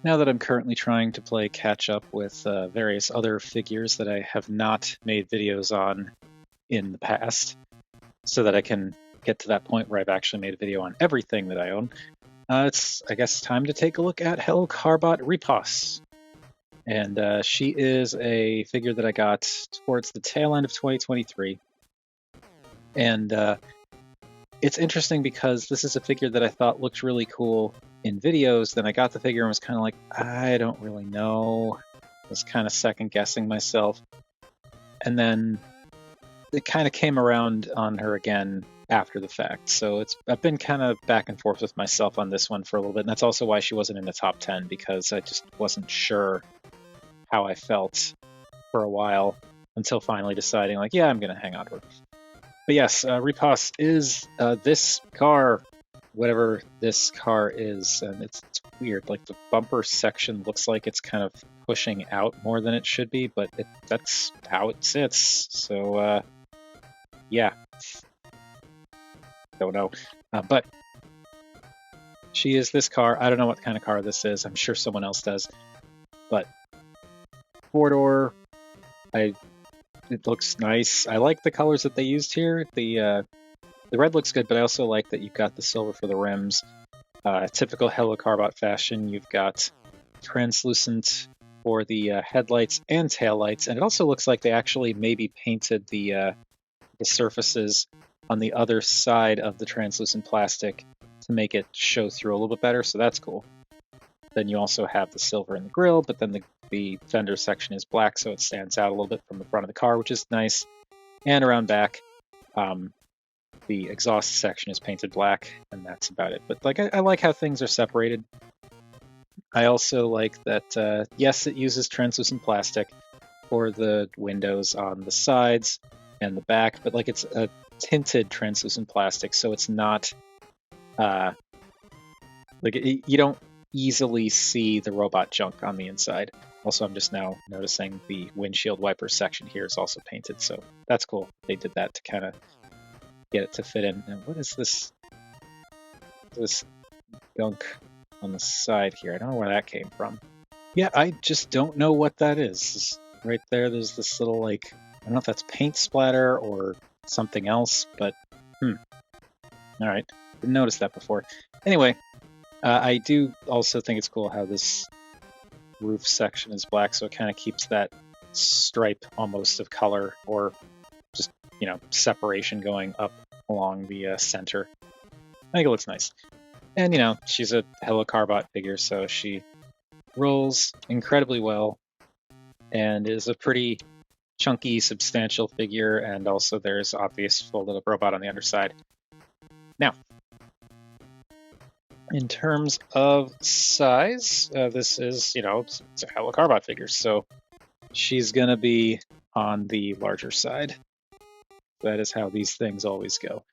Now that I'm currently trying to play catch up with various other figures that I have not made videos on in the past, so that I can get to that point where I've actually made a video on everything that I own, it's, I guess, time to take a look at Carbot Reposs. And she is a figure that I got towards the tail end of 2023. And it's interesting because this is a figure that I thought looked really cool in videos. Then I got the figure and was kind of like, I don't really know. I was kind of second guessing myself. And then it kind of came around on her again after the fact. So I've been kind of back and forth with myself on this one for a little bit. And that's also why she wasn't in the top 10, because I just wasn't sure how I felt for a while until finally deciding, like, yeah, I'm going to hang on to her. But yes, Reposs is this car, whatever this car is, and it's weird. Like, the bumper section looks like it's kind of pushing out more than it should be, but that's how it sits. So, yeah. Don't know. But she is this car. I don't know what kind of car this is. I'm sure someone else does. But four-door, it looks nice. I like the colors that they used here. The red looks good, but I also like that you've got the silver for the rims. Typical Carbot fashion, you've got translucent for the headlights and taillights, and it also looks like they actually maybe painted the surfaces on the other side of the translucent plastic to make it show through a little bit better, so that's cool. Then you also have the silver in the grille, but then the fender section is black, so it stands out a little bit from the front of the car, which is nice. And around back, the exhaust section is painted black, and that's about it. But like, I like how things are separated. I also like that, yes, it uses translucent plastic for the windows on the sides and the back, but like, it's a tinted translucent plastic, so it's not like, you don't easily see the robot junk on the inside. Also, I'm just now noticing the windshield wiper section here is also painted, so that's cool. They did that to kind of get it to fit in. And what is this gunk on the side here? I don't know where that came from. Yeah, I just don't know what that is. Right there, there's this little, like, I don't know if that's paint splatter or something else, but all right, didn't notice that before. Anyway, I do also think it's cool how this roof section is black, so it kind of keeps that stripe almost of color, or just, separation going up along the center. I think it looks nice. And, she's a Carbot figure, so she rolls incredibly well and is a pretty chunky, substantial figure, and also there's obvious folded up robot on the underside. Now, in terms of size, this is, it's a Carbot figure, so she's going to be on the larger side. That is how these things always go.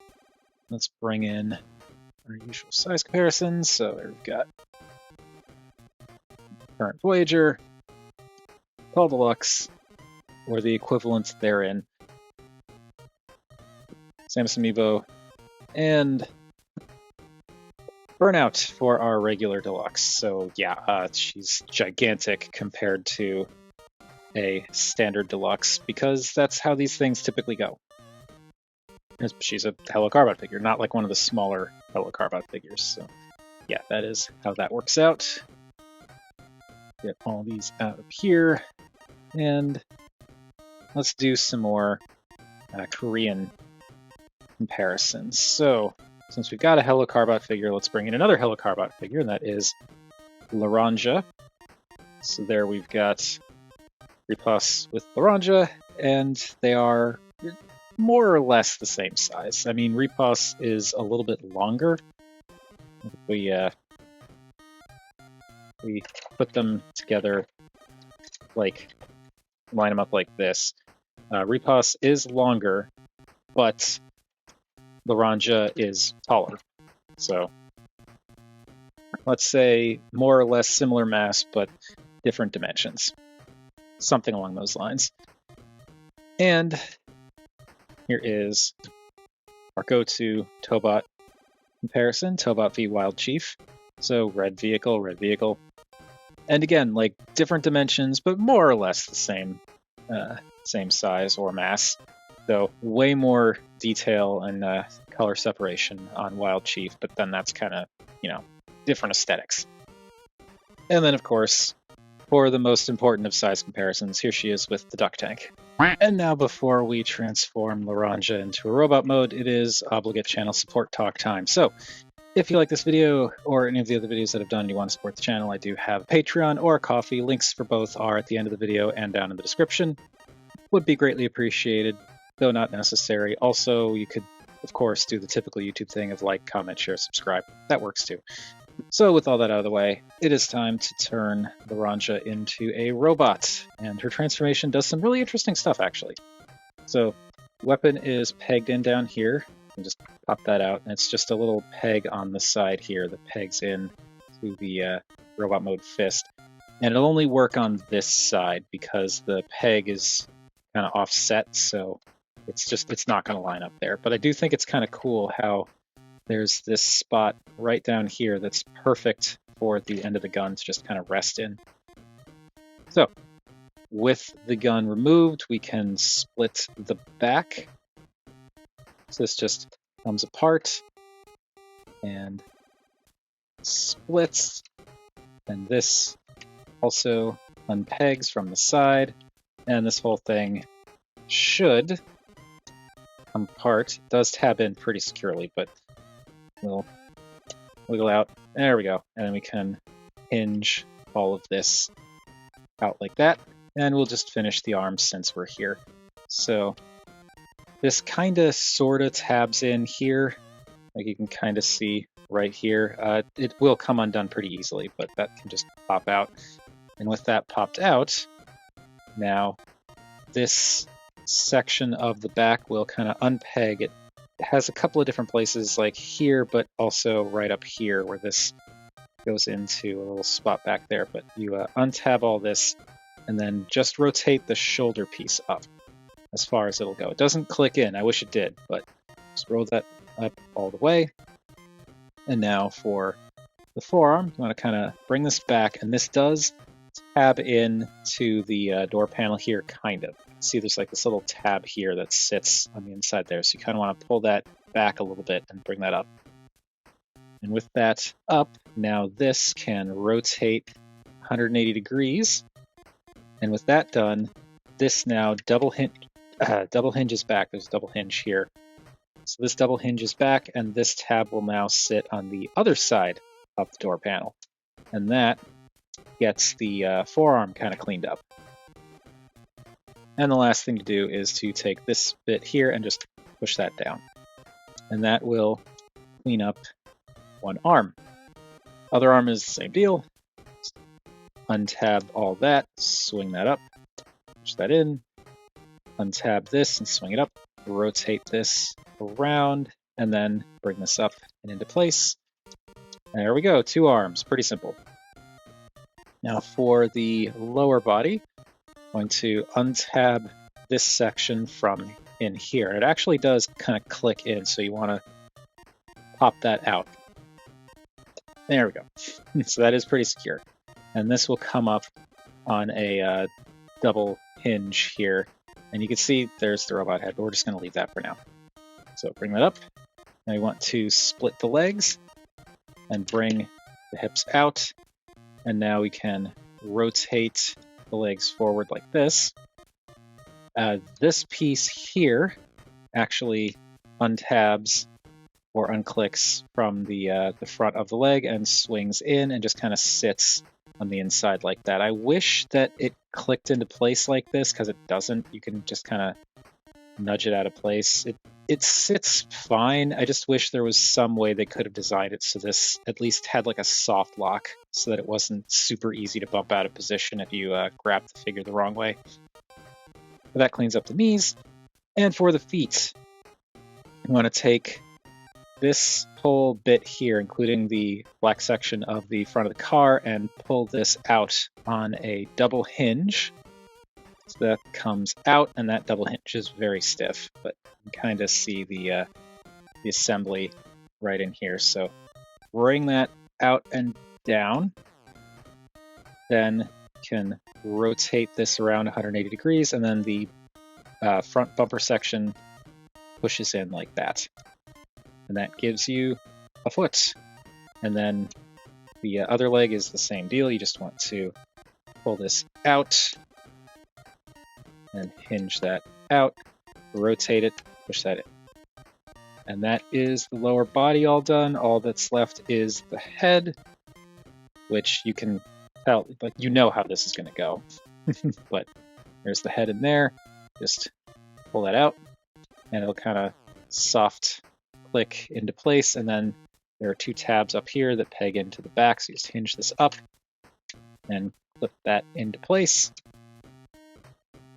Let's bring in our usual size comparisons. So there we've got current Voyager, Tall Deluxe, or the equivalent therein, Samsung Evo, and Burnout for our regular Deluxe. So yeah, she's gigantic compared to a standard Deluxe, because that's how these things typically go. She's a Carbot figure, not like one of the smaller Carbot figures. So yeah, that is how that works out. Get all these out of here, and let's do some more Korean comparisons. So since we've got a Carbot figure, let's bring in another Carbot figure, and that is Laranja. So there we've got Reposs with Laranja, and they are more or less the same size. I mean, Reposs is a little bit longer. We put them together, like, line them up like this. Reposs is longer, but Laranja is taller. So let's say more or less similar mass, but different dimensions. Something along those lines. And here is our go-to Tobot comparison, Tobot v Wild Chief. So red vehicle, And again, like different dimensions, but more or less the same size or mass. So way more detail and color separation on Wild Chief, but then that's kind of, different aesthetics. And then, of course, for the most important of size comparisons, here she is with the duck tank. And now, before we transform Laranja into a robot mode, it is obligate channel support talk time. So, if you like this video or any of the other videos that I've done and you want to support the channel, I do have a Patreon or a Ko-fi. Links for both are at the end of the video and down in the description. Would be greatly appreciated, though not necessary. Also, you could, of course, do the typical YouTube thing of like, comment, share, subscribe. That works too. So with all that out of the way, it is time to turn Laranja into a robot, and her transformation does some really interesting stuff, actually. So, weapon is pegged in down here. And just pop that out, and it's just a little peg on the side here that pegs in to the robot mode fist. And it'll only work on this side because the peg is kind of offset, so it's not going to line up there. But I do think it's kind of cool how there's this spot right down here that's perfect for the end of the gun to just kind of rest in. So, with the gun removed, we can split the back. So this just comes apart and splits, and this also unpegs from the side, and this whole thing should come apart. It does tab in pretty securely, but we'll wiggle out. There we go. And then we can hinge all of this out like that, and we'll just finish the arms since we're here. So this kind of sort of tabs in here, like you can kind of see right here. It will come undone pretty easily, but that can just pop out. And with that popped out, now this section of the back will kind of unpeg. It has a couple of different places like here, but also right up here where this goes into a little spot back there. But you untab all this and then just rotate the shoulder piece up as far as it'll go. It doesn't click in. I wish it did, but just roll that up all the way. And now for the forearm, you want to kind of bring this back, and this does tab in to the door panel here, kind of. See, there's like this little tab here that sits on the inside there, so you kind of want to pull that back a little bit and bring that up. And with that up, now this can rotate 180 degrees. And with that done, this now double hinges back. There's a double hinge here. So this double hinges back, and this tab will now sit on the other side of the door panel. And that gets the forearm kind of cleaned up. And the last thing to do is to take this bit here and just push that down. And that will clean up one arm. Other arm is the same deal. Just untab all that, swing that up, push that in, untab this and swing it up, rotate this around, and then bring this up and into place. And there we go, 2 arms, pretty simple. Now for the lower body, I'm going to untab this section from in here. It actually does kind of click in, so you want to pop that out. There we go. So that is pretty secure. And this will come up on a double hinge here. And you can see there's the robot head, but we're just going to leave that for now. So bring that up. Now you want to split the legs and bring the hips out. And now we can rotate the legs forward like this. This piece here actually untabs or unclicks from the front of the leg and swings in and just kind of sits on the inside like that. I wish that it clicked into place like this, because it doesn't. You can just kind of nudge it out of place. It sits fine. I just wish there was some way they could have designed it so this at least had like a soft lock so that it wasn't super easy to bump out of position if you grab the figure the wrong way. But that cleans up the knees. And for the feet, you want to take this whole bit here, including the black section of the front of the car, and pull this out on a double hinge. So that comes out, and that double hinge is very stiff, but you can kind of see the assembly right in here. So bring that out and down. then can rotate this around 180 degrees, and then the front bumper section pushes in like that. And that gives you a foot. And then the other leg is the same deal. You just want to pull this out and hinge that out, rotate it, push that in. And that is the lower body all done. All that's left is the head, which you can tell, like, you know how this is going to go. But there's the head in there. Just pull that out, and it'll kind of soft click into place. And then there are two tabs up here that peg into the back, so you just hinge this up and clip that into place.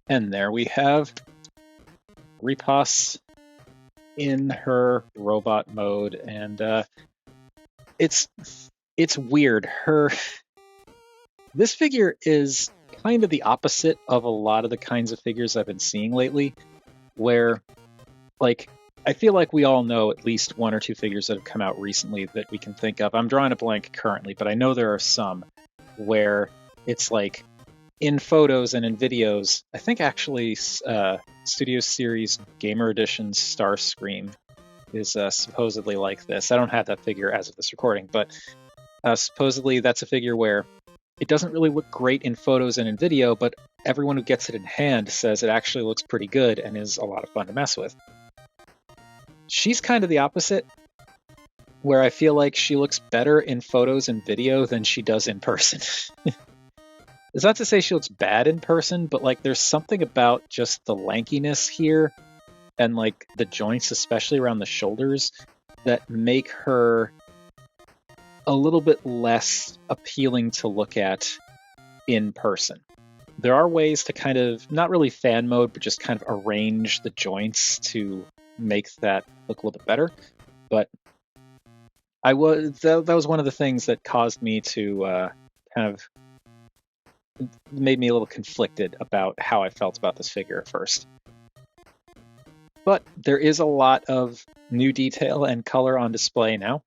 And there we have Reposs in her robot mode, and it's weird. This figure is kind of the opposite of a lot of the kinds of figures I've been seeing lately, where, like, I feel like we all know at least one or two figures that have come out recently that we can think of. I'm drawing a blank currently, but I know there are some where it's like in photos and in videos. I think actually Studio Series Gamer Edition's Starscream is supposedly like this. I don't have that figure as of this recording, but supposedly that's a figure where it doesn't really look great in photos and in video, but everyone who gets it in hand says it actually looks pretty good and is a lot of fun to mess with. She's kind of the opposite, where I feel like she looks better in photos and video than she does in person. It's not to say she looks bad in person, but like there's something about just the lankiness here and like the joints, especially around the shoulders, that make her a little bit less appealing to look at in person. There are ways to kind of, not really fan mode, but just kind of arrange the joints to make that look a little bit better. But that was one of the things that caused me to kind of made me a little conflicted about how I felt about this figure at first. But there is a lot of new detail and color on display now.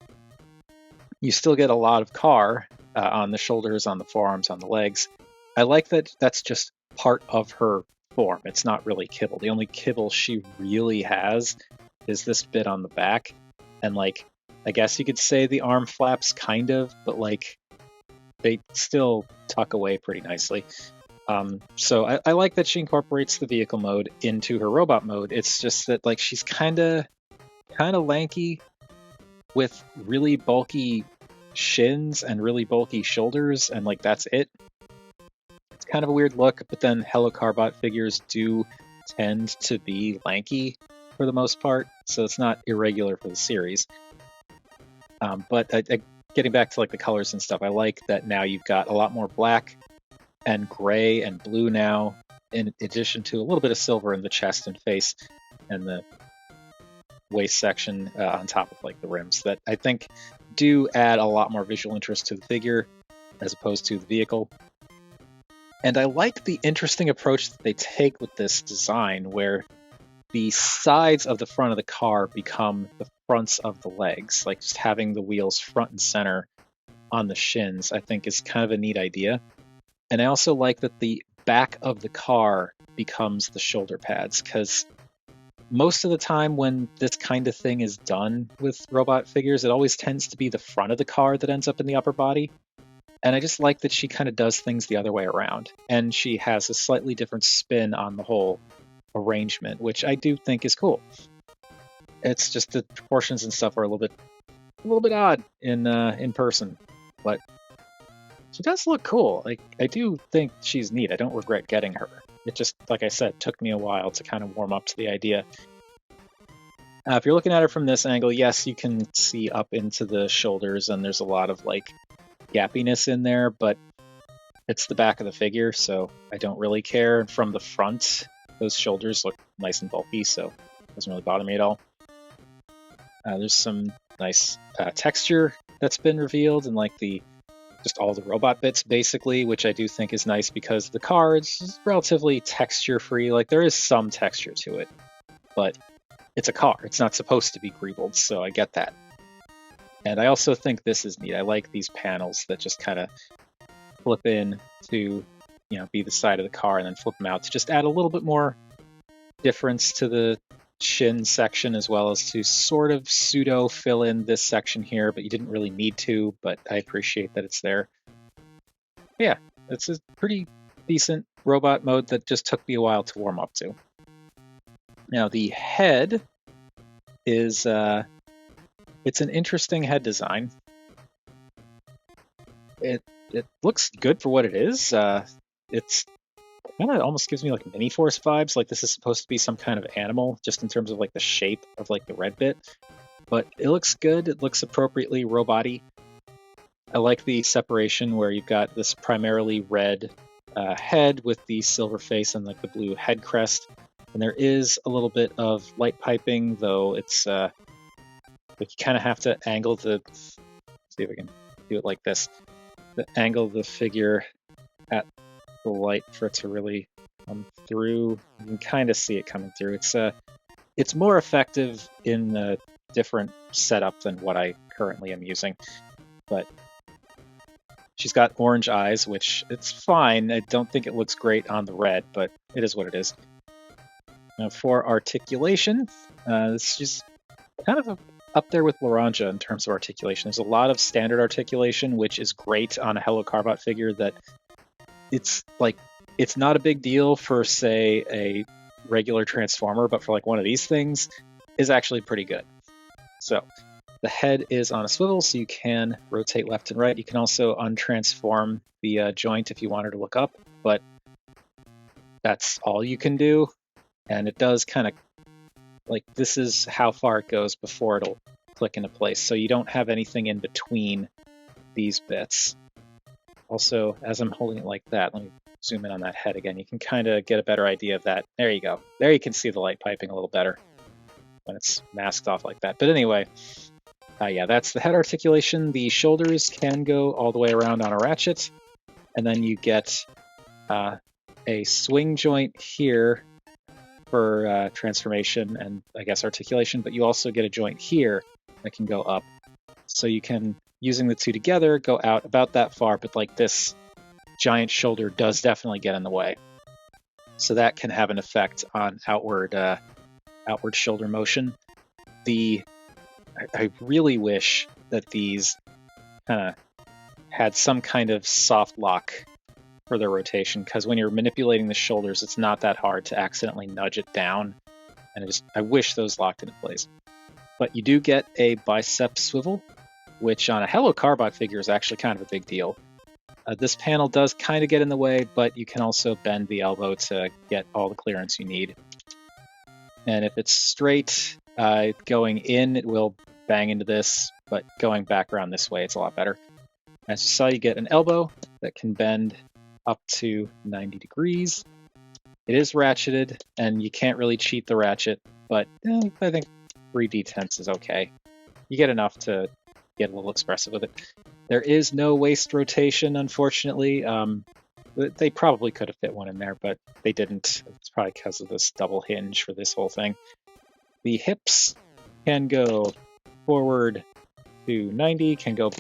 You still get a lot of car on the shoulders, on the forearms, on the legs. I like that that's just part of her form. It's not really kibble. The only kibble she really has is this bit on the back. And like, I guess you could say the arm flaps kind of, but like they still tuck away pretty nicely. So I like that she incorporates the vehicle mode into her robot mode. It's just that like she's kind of lanky with really bulky shins and really bulky shoulders, and like that's it. It's kind of a weird look, but then Hello Carbot figures do tend to be lanky for the most part, so it's not irregular for the series. But getting back to like the colors and stuff, I like that now you've got a lot more black and gray and blue now, in addition to a little bit of silver in the chest and face and the waist section on top of like the rims, that I think do add a lot more visual interest to the figure as opposed to the vehicle. And I like the interesting approach that they take with this design, where the sides of the front of the car become the fronts of the legs. Like just having the wheels front and center on the shins, I think is kind of a neat idea. And I also like that the back of the car becomes the shoulder pads, because most of the time when this kind of thing is done with robot figures, it always tends to be the front of the car that ends up in the upper body. And I just like that she kind of does things the other way around. And she has a slightly different spin on the whole arrangement, which I do think is cool. It's just the proportions and stuff are a little bit odd in person, but she does look cool. Like, I do think she's neat. I don't regret getting her. It just, like I said, took me a while to kind of warm up to the idea. If you're looking at her from this angle, yes, you can see up into the shoulders, and there's a lot of like gappiness in there, but it's the back of the figure, so I don't really care. From the front, those shoulders look nice and bulky, so it doesn't really bother me at all. There's some nice texture that's been revealed, and like just all the robot bits basically, which I do think is nice because the car is relatively texture free. Like there is some texture to it, but it's a car. It's not supposed to be greebled, so I get that. And I also think this is neat. I like these panels that just kind of flip in to, be the side of the car and then flip them out to just add a little bit more difference to the shin section, as well as to sort of pseudo fill in this section here, but you didn't really need to, but I appreciate that it's there. Yeah, it's a pretty decent robot mode that just took me a while to warm up to. Now the head is, it's an interesting head design. It looks good for what it is. It's kind of almost gives me like mini Force vibes. Like this is supposed to be some kind of animal, just in terms of like the shape of like the red bit. But it looks good. It looks appropriately robot-y. I like the separation where you've got this primarily red head with the silver face and like the blue head crest. And there is a little bit of light piping, though it's like you kind of have to angle the. Let's see if I can do it like this. Angle the figure at the light for it to really come through. You can kind of see it coming through. It's more effective in a different setup than what I currently am using. But she's got orange eyes, which it's fine. I don't think it looks great on the red, but it is what it is. Now for articulation, this is kind of up there with Laranja in terms of articulation. There's a lot of standard articulation, which is great on a Hello Carbot figure. That it's not a big deal for, say, a regular Transformer, but for like one of these things is actually pretty good. So the head is on a swivel, so you can rotate left and right. You can also untransform the joint if you wanted to look up, but that's all you can do. And it does kind of, like, this is how far it goes before it'll click into place. So you don't have anything in between these bits. Also, as I'm holding it like that, let me zoom in on that head again. You can kind of get a better idea of that. There you go. There you can see the light piping a little better when it's masked off like that. But anyway, yeah, that's the head articulation. The shoulders can go all the way around on a ratchet. And then you get a swing joint here for transformation and I guess articulation, but you also get a joint here that can go up. So you can, using the two together, go out about that far, but like this giant shoulder does definitely get in the way. So that can have an effect on outward shoulder motion. I really wish that these kind of had some kind of soft lock for their rotation, because when you're manipulating the shoulders, it's not that hard to accidentally nudge it down, and I wish those locked into place. But you do get a bicep swivel, which on a Hello Carbot figure is actually kind of a big deal. This panel does kind of get in the way, but you can also bend the elbow to get all the clearance you need. And if it's straight, going in, it will bang into this, but going back around this way, it's a lot better. As you saw, you get an elbow that can bend up to 90 degrees. It is ratcheted, and you can't really cheat the ratchet, but I think 3d10 is okay. You get enough to get a little expressive with it. There is no waist rotation, unfortunately. They probably could have fit one in there, but they didn't. It's probably because of this double hinge for this whole thing. The hips can go forward to 90, can go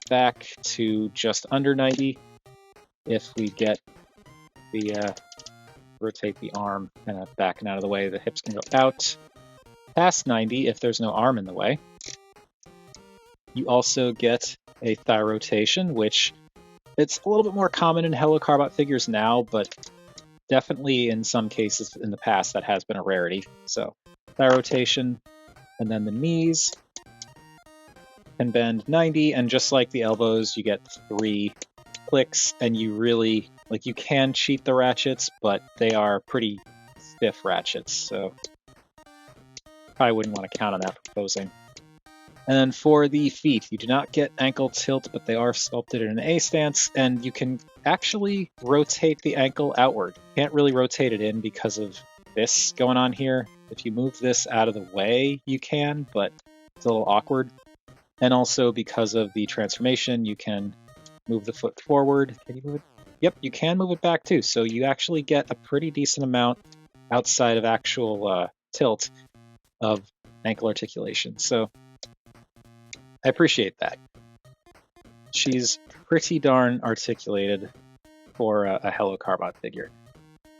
back to just under 90. If we get the rotate the arm kind of back and out of the way, the hips can go out past 90 if there's no arm in the way. You also get a thigh rotation, which it's a little bit more common in Hello Carbot figures now, but definitely in some cases in the past that has been a rarity. So thigh rotation, and then the knees can bend 90, and just like the elbows, you get 3 clicks, and you really, like, you can cheat the ratchets, but they are pretty stiff ratchets, so probably wouldn't want to count on that for posing. And then for the feet, you do not get ankle tilt, but they are sculpted in an A stance, and you can actually rotate the ankle outward. You can't really rotate it in because of this going on here. If you move this out of the way, you can, but it's a little awkward. And also because of the transformation, you can move the foot forward. Can you move it? Yep, you can move it back too. So you actually get a pretty decent amount outside of actual tilt of ankle articulation. So I appreciate that. She's pretty darn articulated. for a Hello Carbot figure.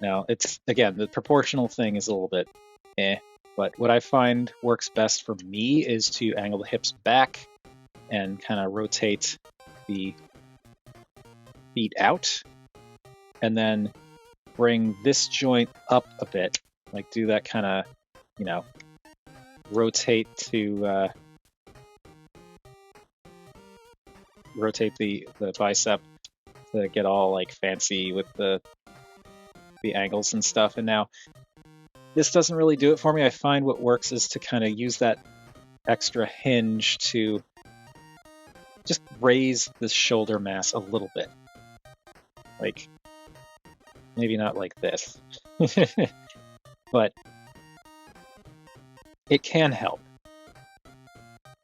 Now, it's, again, the proportional thing is a little bit but what I find works best for me is to angle the hips back and kind of rotate the feet out, and then bring this joint up a bit, like do that kind of, you know, rotate the bicep to get all like fancy with the angles and stuff. And now this doesn't really do it for me. I find what works is to kind of use that extra hinge to just raise the shoulder mass a little bit. Like, maybe not like this, but it can help.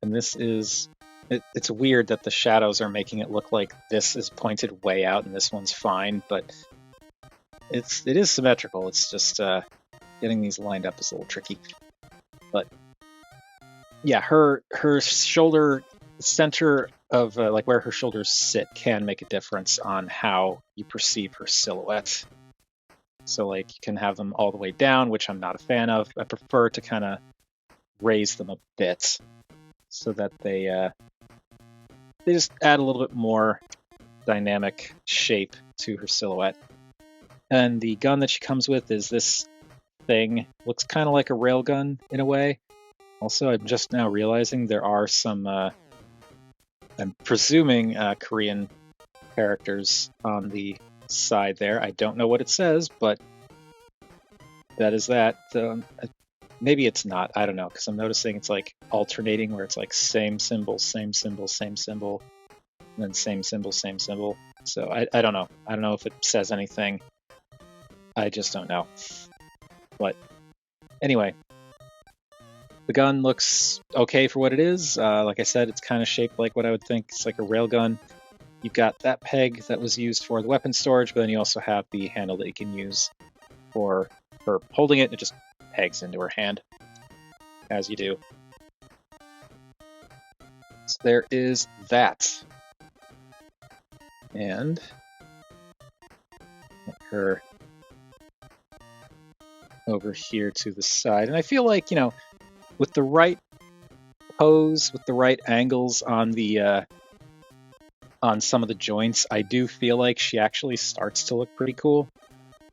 And this is, it's weird that the shadows are making it look like this is pointed way out and this one's fine, but it is symmetrical. It's just getting these lined up is a little tricky. But yeah, her shoulder center of like where her shoulders sit can make a difference on how you perceive her silhouette. So like you can have them all the way down, which I'm not a fan of. I prefer to kind of raise them a bit so that they just add a little bit more dynamic shape to her silhouette. And the gun that she comes with is this thing. Looks kind of like a railgun in a way. Also, I'm just now realizing there are some, I'm presuming Korean characters on the side there. I don't know what it says, but that is that. Maybe it's not. I don't know, because I'm noticing it's like alternating where it's like same symbol, same symbol, same symbol, and then same symbol, same symbol. So I don't know. I don't know if it says anything. I just don't know. But anyway, the gun looks okay for what it is. Like I said, it's kind of shaped like what I would think. It's like a railgun. You've got that peg that was used for the weapon storage, but then you also have the handle that you can use for holding it. It just pegs into her hand, as you do. So there is that. And get her over here to the side. And I feel like, you know, with the right pose, with the right angles on the on some of the joints, I do feel like she actually starts to look pretty cool.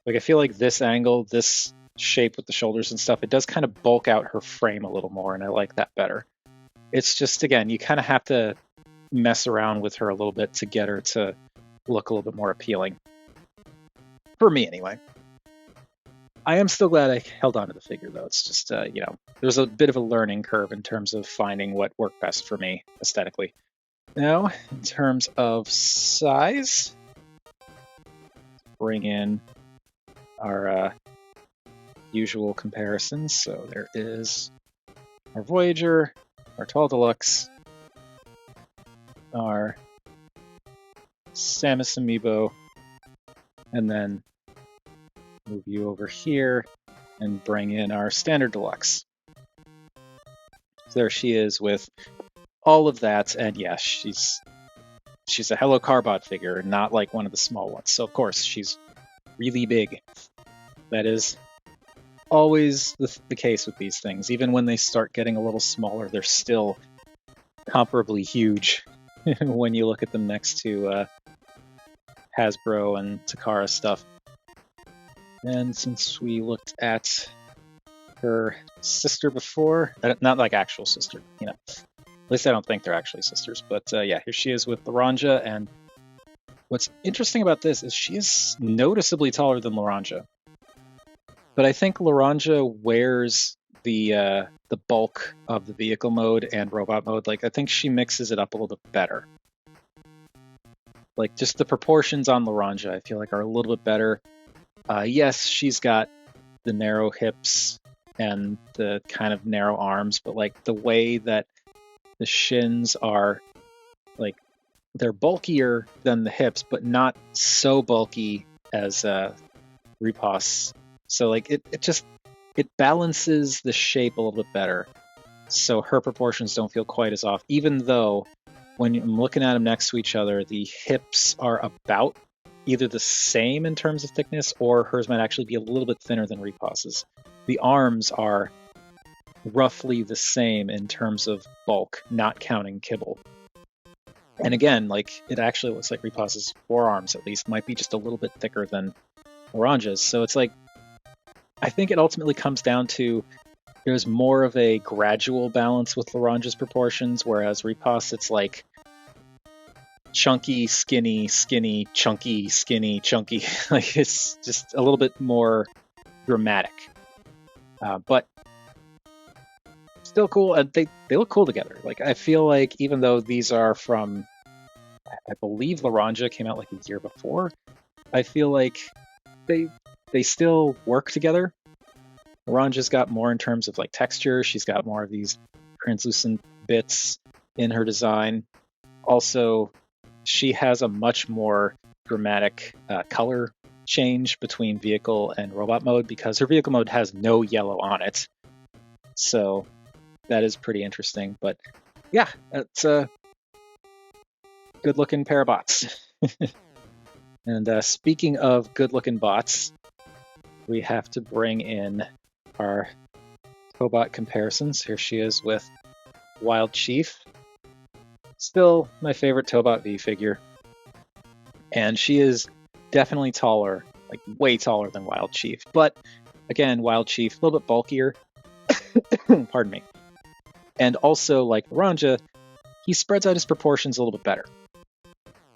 Like, I feel like this angle, this shape with the shoulders and stuff, it does kind of bulk out her frame a little more, and I like that better. It's just, again, you kind of have to mess around with her a little bit to get her to look a little bit more appealing. For me, anyway. I am still glad I held on to the figure, though. It's just, you know, there's a bit of a learning curve in terms of finding what worked best for me aesthetically. Now, in terms of size, bring in our usual comparisons. So there is our Voyager, our Tall Deluxe, our Samus Amiibo, and then move you over here and bring in our Standard Deluxe. So there she is with all of that, and yes, she's a Hello Carbot figure, not like one of the small ones. So of course she's really big. That is always the case with these things. Even when they start getting a little smaller, they're still comparably huge when you look at them next to Hasbro and Takara stuff. And since we looked at her sister before, not like actual sister, you know. At least I don't think they're actually sisters. But yeah, here she is with Laranja. And what's interesting about this is she is noticeably taller than Laranja. But I think Laranja wears the bulk of the vehicle mode and robot mode. Like, I think she mixes it up a little bit better. Like, just the proportions on Laranja, I feel like, are a little bit better. Yes, she's got the narrow hips and the kind of narrow arms, but like the way that the shins are, like, they're bulkier than the hips, but not so bulky as Reposs. So like it balances the shape a little bit better. So her proportions don't feel quite as off, even though when I'm looking at them next to each other, the hips are about either the same in terms of thickness, or hers might actually be a little bit thinner than Reposs's. The arms are roughly the same in terms of bulk, not counting kibble. And again, like, it actually looks like Reposs's forearms, at least, might be just a little bit thicker than Laranja's. So it's like, I think it ultimately comes down to there's more of a gradual balance with Laranja's proportions, whereas Reposs, it's like chunky, skinny, skinny, chunky, skinny, chunky. Like, it's just a little bit more dramatic. But still cool, and they look cool together. Like, I feel like even though these are from, I believe Laranja came out like a year before, I feel like they still work together. Laranja's got more in terms of like texture. She's got more of these translucent bits in her design. Also, she has a much more dramatic color change between vehicle and robot mode, because her vehicle mode has no yellow on it. So that is pretty interesting. But yeah, it's a good looking pair of bots. And speaking of good looking bots, we have to bring in our Cobot comparisons. Here she is with Wild Chief. Still my favorite Tobot V figure. And she is definitely taller, like way taller than Wild Chief. But again, Wild Chief, a little bit bulkier. Pardon me. And also, like Laranja, he spreads out his proportions a little bit better.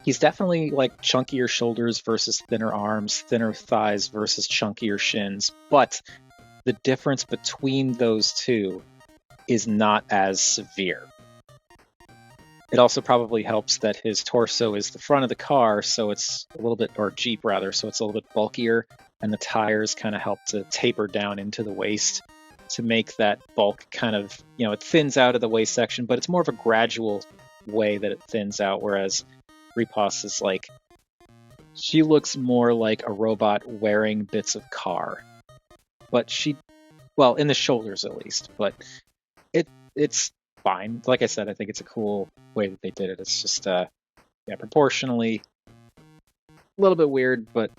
He's definitely like chunkier shoulders versus thinner arms, thinner thighs versus chunkier shins. But the difference between those two is not as severe. It also probably helps that his torso is the front of the car, so it's a little bit, or Jeep rather, so it's a little bit bulkier, and the tires kind of help to taper down into the waist to make that bulk kind of, it thins out of the waist section, but it's more of a gradual way that it thins out, whereas Reposs is like, she looks more like a robot wearing bits of car. But in the shoulders at least, but it's fine. Like I said, I think it's a cool way that they did it. It's just, proportionally a little bit weird, but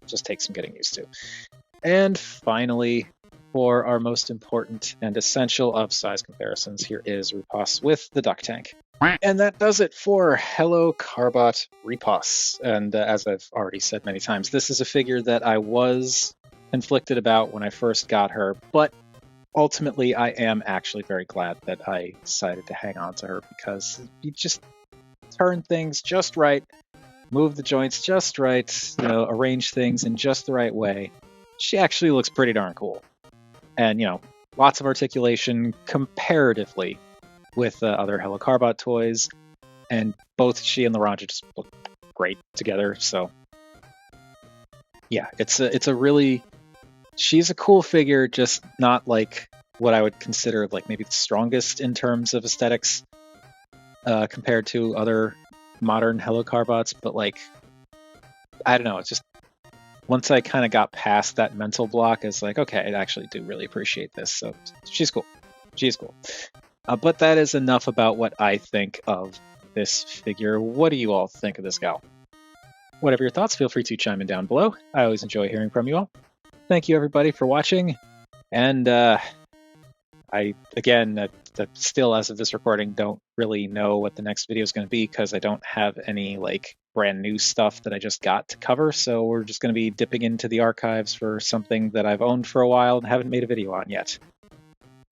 just takes some getting used to. And finally, for our most important and essential of size comparisons, here is Reposs with the duck tank. And that does it for Hello Carbot Reposs. And as I've already said many times, this is a figure that I was conflicted about when I first got her, but ultimately I am actually very glad that I decided to hang on to her, because you just turn things just right, move the joints just right, arrange things in just the right way. She actually looks pretty darn cool. And, lots of articulation comparatively with other Hello Carbot toys, and both she and Laranja just look great together. So yeah, it's a really, she's a cool figure, just not like what I would consider like maybe the strongest in terms of aesthetics compared to other modern Hello Carbots, but like, I don't know, it's just, once I kind of got past that mental block, it's like, okay, I actually do really appreciate this. So she's cool. She's cool. But that is enough about what I think of this figure. What do you all think of this gal? Whatever your thoughts, feel free to chime in down below. I always enjoy hearing from you all. Thank you, everybody, for watching. And I, again, still, as of this recording, don't really know what the next video is going to be, because I don't have any like brand new stuff that I just got to cover. So we're just going to be dipping into the archives for something that I've owned for a while and haven't made a video on yet.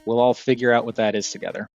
We'll all figure out what that is together.